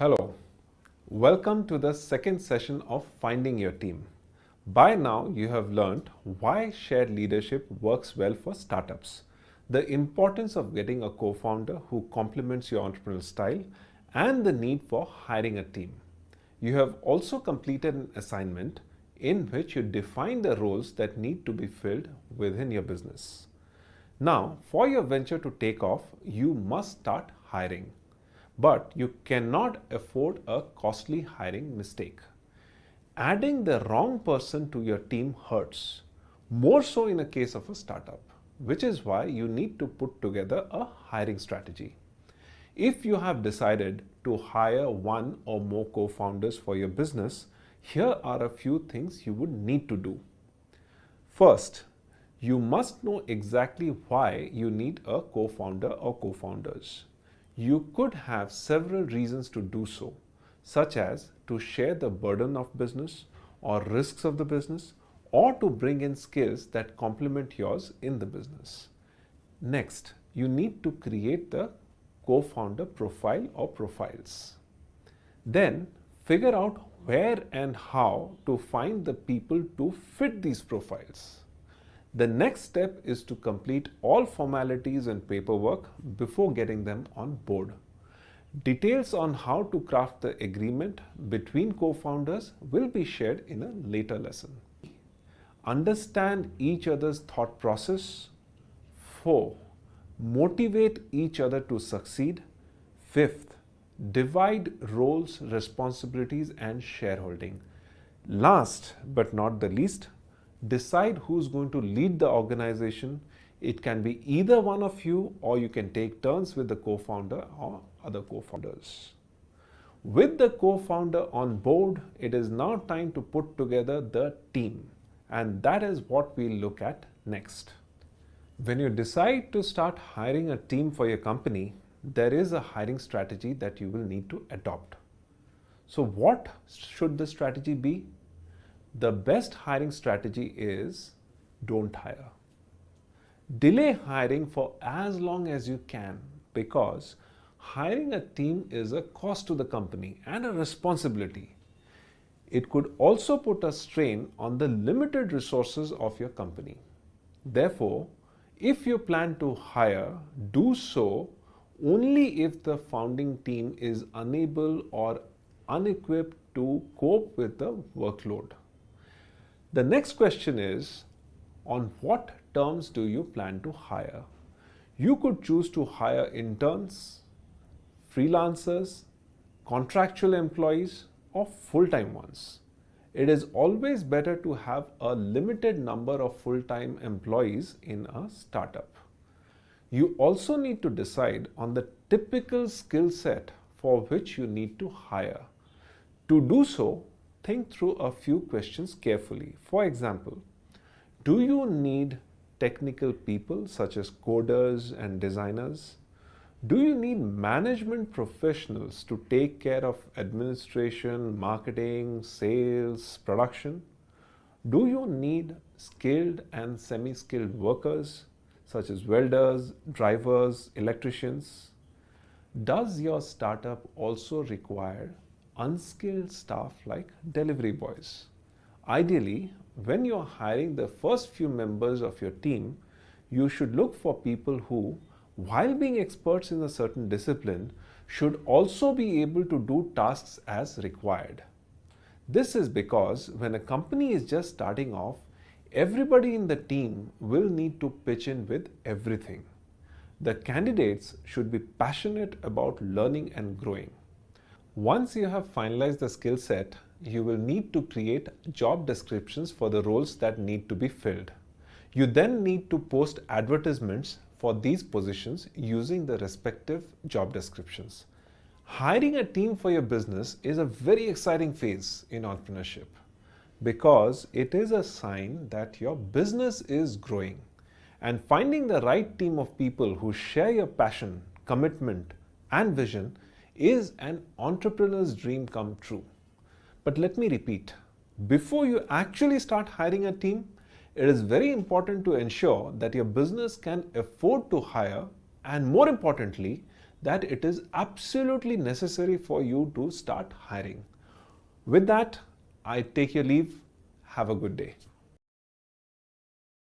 Hello, welcome to the second session of Finding Your Team. By now, you have learned why shared leadership works well for startups, the importance of getting a co-founder who complements your entrepreneurial style, and the need for hiring a team. You have also completed an assignment in which you define the roles that need to be filled within your business. Now, for your venture to take off, you must start hiring. But you cannot afford a costly hiring mistake. Adding the wrong person to your team hurts, more so in a case of a startup, which is why you need to put together a hiring strategy. If you have decided to hire one or more co-founders for your business, here are a few things you would need to do. First, you must know exactly why you need a co-founder or co-founders. You could have several reasons to do so, such as to share the burden of business or risks of the business, or to bring in skills that complement yours in the business. Next, you need to create the co-founder profile or profiles. Then, figure out where and how to find the people to fit these profiles. The next step is to complete all formalities and paperwork before getting them on board. Details on how to craft the agreement between co-founders will be shared in a later lesson. Understand each other's thought process. 4. Motivate each other to succeed. 5th, divide roles, responsibilities, and shareholding. Last but not the least, decide who's going to lead the organization. It can be either one of you, or you can take turns with the co-founder or other co-founders. With the co-founder on board, it is now time to put together the team, and that is what we'll look at next. When you decide to start hiring a team for your company, there is a hiring strategy that you will need to adopt. So what should the strategy be? The best hiring strategy is don't hire. Delay hiring for as long as you can, because hiring a team is a cost to the company and a responsibility. It could also put a strain on the limited resources of your company. Therefore, if you plan to hire, do so only if the founding team is unable or unequipped to cope with the workload. The next question is, on what terms do you plan to hire? You could choose to hire interns, freelancers, contractual employees, or full-time ones. It is always better to have a limited number of full-time employees in a startup. You also need to decide on the typical skill set for which you need to hire. To do so, think through a few questions carefully. For example, do you need technical people such as coders and designers? Do you need management professionals to take care of administration, marketing, sales, production? Do you need skilled and semi-skilled workers such as welders, drivers, electricians? Does your startup also require unskilled staff like delivery boys? Ideally, when you're hiring the first few members of your team, you should look for people who, while being experts in a certain discipline, should also be able to do tasks as required. This is because when a company is just starting off, everybody in the team will need to pitch in with everything. The candidates should be passionate about learning and growing. Once you have finalized the skill set, you will need to create job descriptions for the roles that need to be filled. You then need to post advertisements for these positions using the respective job descriptions. Hiring a team for your business is a very exciting phase in entrepreneurship because it is a sign that your business is growing, and finding the right team of people who share your passion, commitment, and vision is an entrepreneur's dream come true. But let me repeat, before you actually start hiring a team, it is very important to ensure that your business can afford to hire, and more importantly, that it is absolutely necessary for you to start hiring. With that, I take your leave. Have a good day.